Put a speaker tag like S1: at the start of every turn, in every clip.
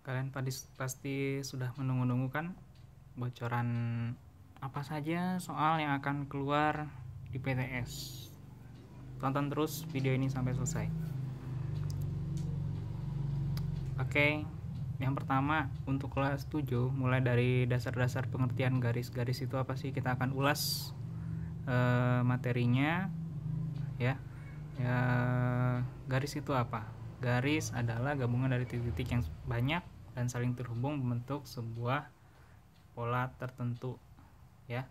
S1: Kalian pasti sudah menunggu-nunggu kan bocoran apa saja soal yang akan keluar di PTS. Tonton terus video ini sampai selesai. Oke, yang pertama untuk kelas 7 mulai dari dasar-dasar pengertian garis-garis itu apa sih, kita akan ulas materinya ya. Garis itu apa? Garis adalah gabungan dari titik-titik yang banyak dan saling terhubung membentuk sebuah pola tertentu ya.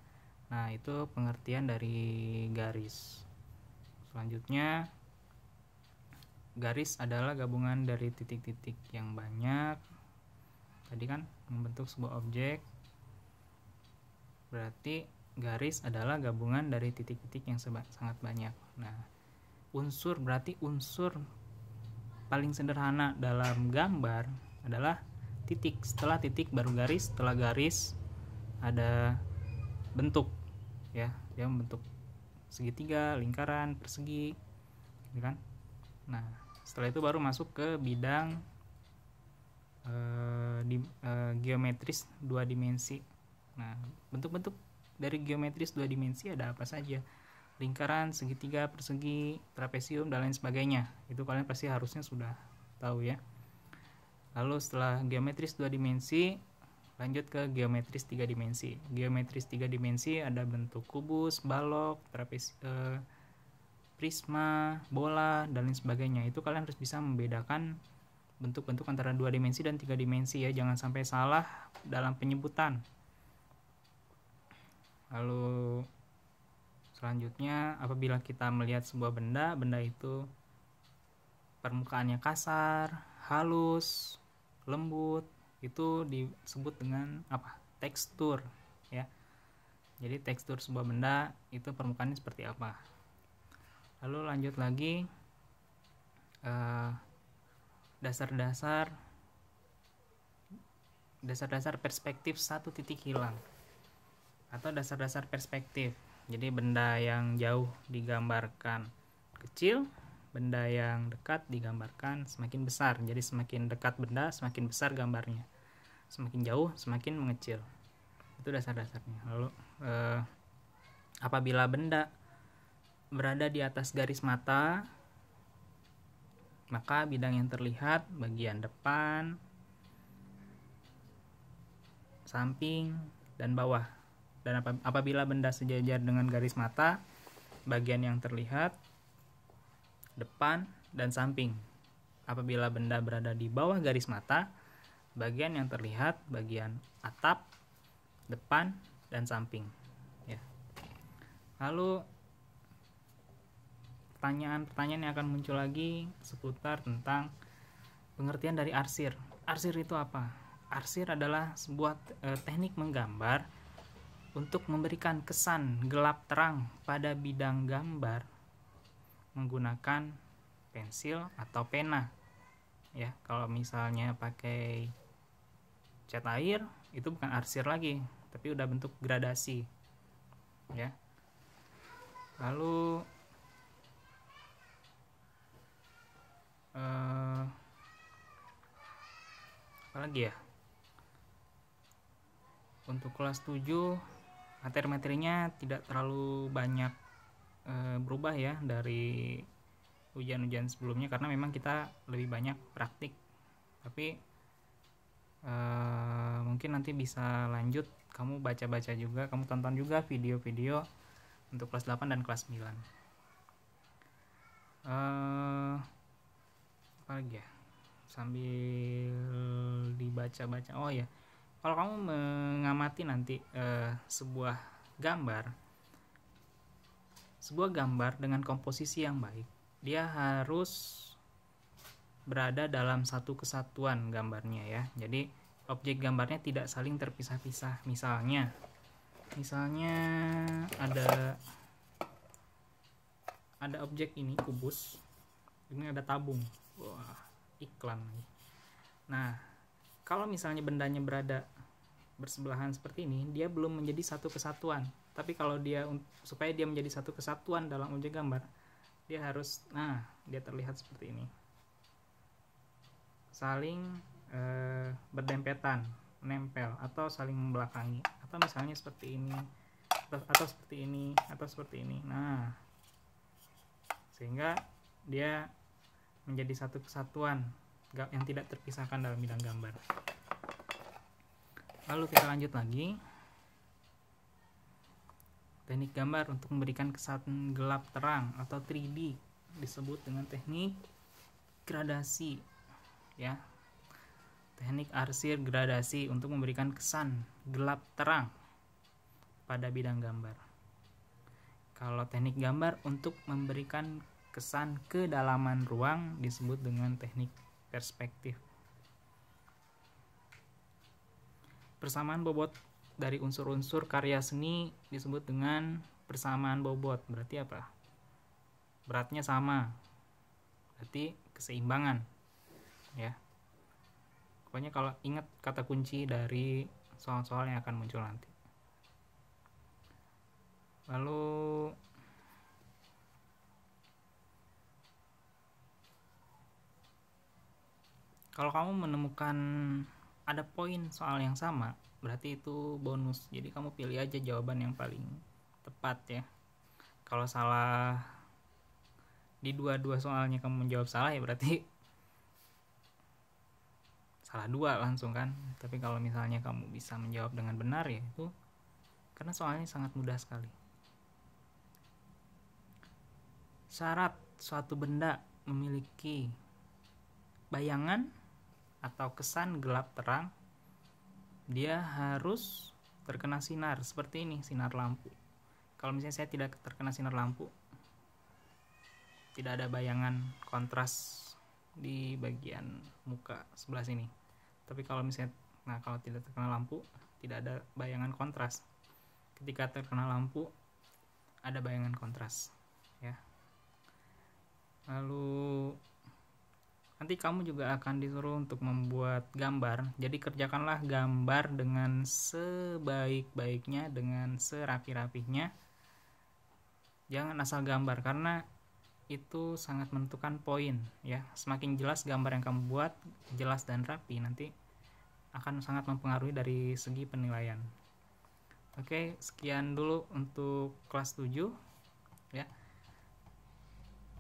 S1: Nah, itu pengertian dari garis. Selanjutnya, garis adalah gabungan dari titik-titik yang banyak. Tadi kan membentuk sebuah objek. Berarti garis adalah gabungan dari titik-titik yang sangat banyak. Nah, unsur berarti unsur paling sederhana dalam gambar adalah titik. Setelah titik baru garis, setelah garis ada bentuk ya, dia membentuk segitiga, lingkaran, persegi gitu kan. Nah, setelah itu baru masuk ke bidang geometris 2 dimensi. Nah, bentuk-bentuk dari geometris 2 dimensi ada apa saja? Lingkaran, segitiga, persegi, trapesium, dan lain sebagainya. Itu kalian pasti harusnya sudah tahu ya. Lalu setelah geometris 2 dimensi, lanjut ke geometris 3 dimensi. Geometris 3 dimensi ada bentuk kubus, balok, prisma, bola, dan lain sebagainya. Itu kalian harus bisa membedakan bentuk-bentuk antara 2 dimensi dan 3 dimensi ya. Jangan sampai salah dalam penyebutan. Lalu selanjutnya, apabila kita melihat sebuah benda, benda itu permukaannya kasar, halus, lembut, itu disebut dengan apa? Tekstur ya. Jadi tekstur sebuah benda itu permukaannya seperti apa. Lalu lanjut lagi, dasar-dasar perspektif satu titik hilang atau dasar-dasar perspektif. Jadi benda yang jauh digambarkan kecil, benda yang dekat digambarkan semakin besar. Jadi semakin dekat benda semakin besar gambarnya, semakin jauh semakin mengecil. Itu dasar-dasarnya. Lalu apabila benda berada di atas garis mata, maka bidang yang terlihat bagian depan, samping, dan bawah. Dan apabila benda sejajar dengan garis mata, bagian yang terlihat depan dan samping. Apabila benda berada di bawah garis mata, bagian yang terlihat bagian atap, depan, dan samping ya. Lalu pertanyaan yang akan muncul lagi seputar tentang pengertian dari arsir. Arsir itu apa? Arsir adalah sebuah teknik menggambar untuk memberikan kesan gelap terang pada bidang gambar menggunakan pensil atau pena ya. Kalau misalnya pakai cat air, itu bukan arsir lagi, tapi udah bentuk gradasi ya. Lalu apa lagi ya? Untuk kelas 7 materi-materinya tidak terlalu banyak berubah ya dari ujian-ujian sebelumnya, karena memang kita lebih banyak praktik. Tapi mungkin nanti bisa lanjut, kamu baca-baca juga, kamu tonton juga video-video untuk kelas 8 dan kelas 9. Apa lagi ya, sambil dibaca-baca. Oh ya, kalau kamu mengamati nanti sebuah gambar dengan komposisi yang baik, dia harus berada dalam satu kesatuan gambarnya ya. Jadi objek gambarnya tidak saling terpisah-pisah. Misalnya ada objek ini kubus, ini ada tabung. Wah, iklan. Nah, kalau misalnya bendanya berada bersebelahan seperti ini, dia belum menjadi satu kesatuan. Tapi kalau supaya dia menjadi satu kesatuan dalam objek gambar, dia harus, dia terlihat seperti ini, saling berdempetan, menempel atau saling membelakangi, atau misalnya seperti ini, atau seperti ini, atau seperti ini. Nah, sehingga dia menjadi satu kesatuan yang tidak terpisahkan dalam bidang gambar. Lalu kita lanjut lagi. Teknik gambar untuk memberikan kesan gelap terang atau 3D disebut dengan teknik gradasi, ya. Teknik arsir gradasi untuk memberikan kesan gelap terang pada bidang gambar. Kalau teknik gambar untuk memberikan kesan kedalaman ruang disebut dengan teknik perspektif. Persamaan bobot dari unsur-unsur karya seni disebut dengan persamaan bobot. Berarti apa? Beratnya sama, berarti keseimbangan, ya. Pokoknya kalau ingat kata kunci dari soal-soal yang akan muncul nanti. Lalu kalau kamu menemukan ada poin soal yang sama, berarti itu bonus. Jadi kamu pilih aja jawaban yang paling tepat, ya. Kalau salah di dua-dua soalnya kamu menjawab salah, ya berarti salah dua langsung kan. Tapi kalau misalnya kamu bisa menjawab dengan benar, ya itu karena soalnya sangat mudah sekali. Syarat suatu benda memiliki bayangan atau kesan gelap terang, dia harus terkena sinar seperti ini, sinar lampu. Kalau misalnya saya tidak terkena sinar lampu, tidak ada bayangan kontras di bagian muka sebelah sini. Tapi kalau misalnya, kalau tidak terkena lampu, tidak ada bayangan kontras. Ketika terkena lampu, ada bayangan kontras, ya. Lalu nanti kamu juga akan disuruh untuk membuat gambar. Jadi kerjakanlah gambar dengan sebaik-baiknya, dengan serapi-rapihnya. Jangan asal gambar, karena itu sangat menentukan poin, ya. Semakin jelas gambar yang kamu buat, jelas dan rapi, nanti akan sangat mempengaruhi dari segi penilaian. Oke, sekian dulu untuk kelas 7, ya.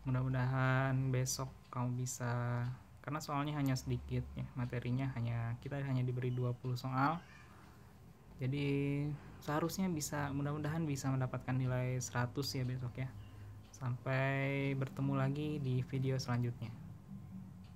S1: Mudah-mudahan besok kamu bisa, karena soalnya hanya sedikit, ya, materinya kita hanya diberi 20 soal. Jadi seharusnya bisa, mudah-mudahan bisa mendapatkan nilai 100 ya besok, ya. Sampai bertemu lagi di video selanjutnya.